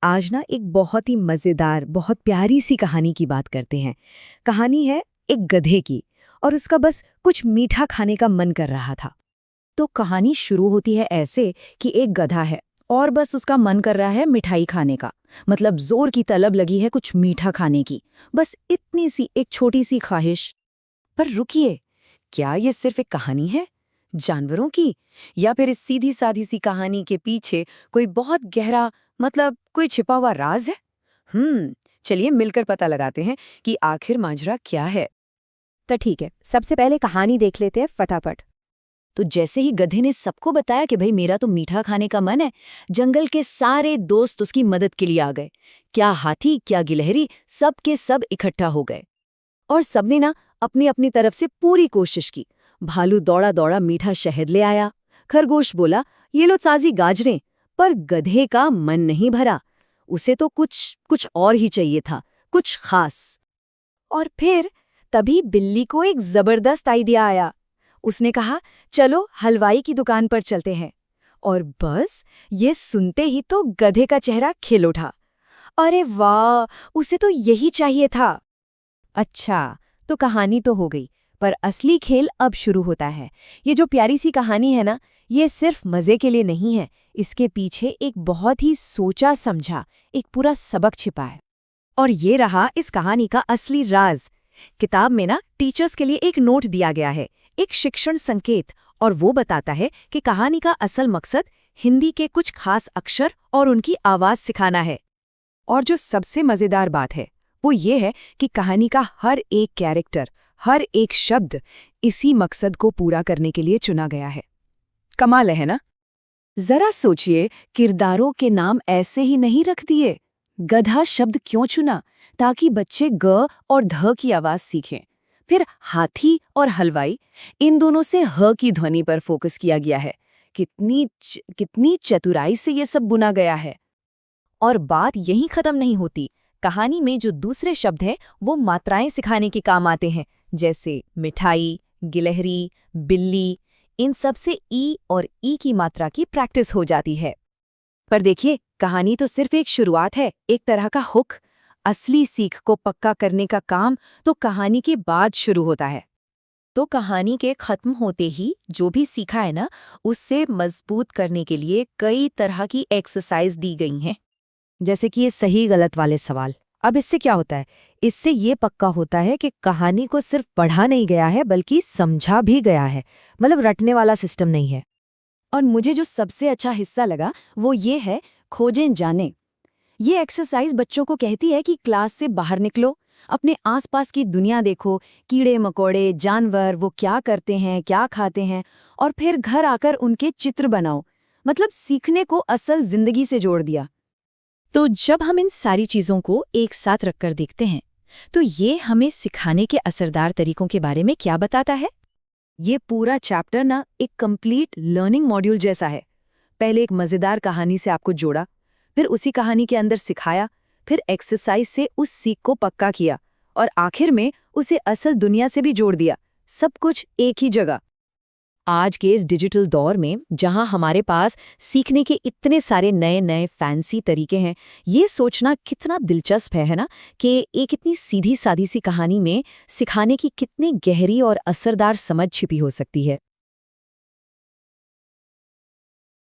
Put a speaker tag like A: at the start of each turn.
A: आज ना एक बहुत ही मज़ेदार, बहुत प्यारी सी कहानी की बात करते हैं। कहानी है एक गधे की और उसका बस कुछ मीठा खाने का मन कर रहा था।
B: तो कहानी शुरू होती है ऐसे कि एक गधा है और बस उसका मन कर रहा है मिठाई खाने का। मतलब जोर की तलब लगी है कुछ मीठा खाने की। बस इतनी सी एक छोटी सी ख्वाहिश। पर रुकिए, क्या ये सिर्फ एक कहानी है जानवरों की, या फिर इस सीधी सादी सी कहानी के पीछे कोई बहुत गहरा, मतलब कोई छिपा हुआ राज है? चलिए मिलकर पता लगाते हैं कि आखिर माजरा क्या है।
C: तो ठीक है, सबसे पहले कहानी देख लेते हैं फटाफट।
B: तो जैसे ही गधे ने सबको बताया कि भाई मेरा तो मीठा खाने का मन है, जंगल के सारे दोस्त उसकी मदद के लिए आ गए। क्या हाथी, क्या गिलहरी, सब के सब इकट्ठा हो गए और सबने ना अपनी अपनी तरफ से पूरी कोशिश की। भालू दौड़ा दौड़ा मीठा शहद ले आया, खरगोश बोला ये लो ताजी गाजरें, पर गधे का मन नहीं भरा। उसे तो कुछ और ही चाहिए था, कुछ खास।
C: और फिर तभी बिल्ली को एक जबरदस्त आइडिया आया। उसने कहा चलो हलवाई की दुकान पर चलते हैं। और बस ये सुनते ही तो गधे का चेहरा खिल उठा। अरे वाह, उसे तो यही चाहिए था।
B: अच्छा, तो कहानी तो हो गई, पर असली खेल अब शुरू होता है। ये जो प्यारी सी कहानी है ना, ये सिर्फ मजे के लिए नहीं है। इसके पीछे एक बहुत ही सोचा समझा एक पूरा सबक छिपा है।
C: और ये रहा इस कहानी का असली राज। किताब में ना टीचर्स के लिए एक नोट दिया गया है, एक शिक्षण संकेत, और वो बताता है कि कहानी का असल मकसद हिंदी के कुछ खास अक्षर और उनकी आवाज सिखाना है।
B: और जो सबसे मजेदार बात है वो ये है कि कहानी का हर एक कैरेक्टर, हर एक शब्द इसी मकसद को पूरा करने के लिए चुना गया है। कमाल है ना? जरा सोचिए, किरदारों के नाम ऐसे ही नहीं रख दिए। गधा शब्द क्यों चुना? ताकि बच्चे ग और ध की आवाज सीखें। फिर हाथी और हलवाई, इन दोनों से ह की ध्वनि पर फोकस किया गया है। कितनी चतुराई से ये सब बुना गया है।
C: और बात यहीं खत्म नहीं होती। कहानी में जो दूसरे शब्द हैं वो मात्राएं सिखाने के काम आते हैं, जैसे मिठाई, गिलहरी, बिल्ली। इन सब से ई और ई की मात्रा की प्रैक्टिस हो जाती है।
B: पर देखिए, कहानी तो सिर्फ एक शुरुआत है, एक तरह का हुक। असली सीख को पक्का करने का काम तो कहानी के बाद शुरू होता है। तो कहानी के खत्म होते ही जो भी सीखा है ना, उससे मजबूत करने के लिए कई तरह की एक्सरसाइज दी गई हैं।
A: जैसे कि ये सही गलत वाले सवाल। अब इससे क्या होता है? इससे ये पक्का होता है कि कहानी को सिर्फ पढ़ा नहीं गया है बल्कि समझा भी गया है। मतलब रटने वाला सिस्टम नहीं है।
B: और मुझे जो सबसे अच्छा हिस्सा लगा वो ये है, खोजें जाने। ये एक्सरसाइज बच्चों को कहती है कि क्लास से बाहर निकलो, अपने आसपास की दुनिया देखो, कीड़े मकोड़े, जानवर वो क्या करते हैं, क्या खाते हैं, और फिर घर आकर उनके चित्र बनाओ। मतलब सीखने को असल जिंदगी से जोड़ दिया।
C: तो जब हम इन सारी चीज़ों को एक साथ रखकर देखते हैं, तो ये हमें सिखाने के असरदार तरीकों के बारे में क्या बताता है?
B: ये पूरा चैप्टर ना एक कंप्लीट लर्निंग मॉड्यूल जैसा है। पहले एक मज़ेदार कहानी से आपको जोड़ा, फिर उसी कहानी के अंदर सिखाया, फिर एक्सरसाइज से उस सीख को पक्का किया, और आखिर में उसे असल दुनिया से भी जोड़ दिया। सब कुछ एक ही जगह। आज के इस डिजिटल दौर में जहां हमारे पास सीखने के इतने सारे नए नए फैंसी तरीके हैं, ये सोचना कितना दिलचस्प है ना, कि एक इतनी सीधी सादी सी कहानी में सिखाने की कितनी गहरी और असरदार समझ छिपी हो सकती है।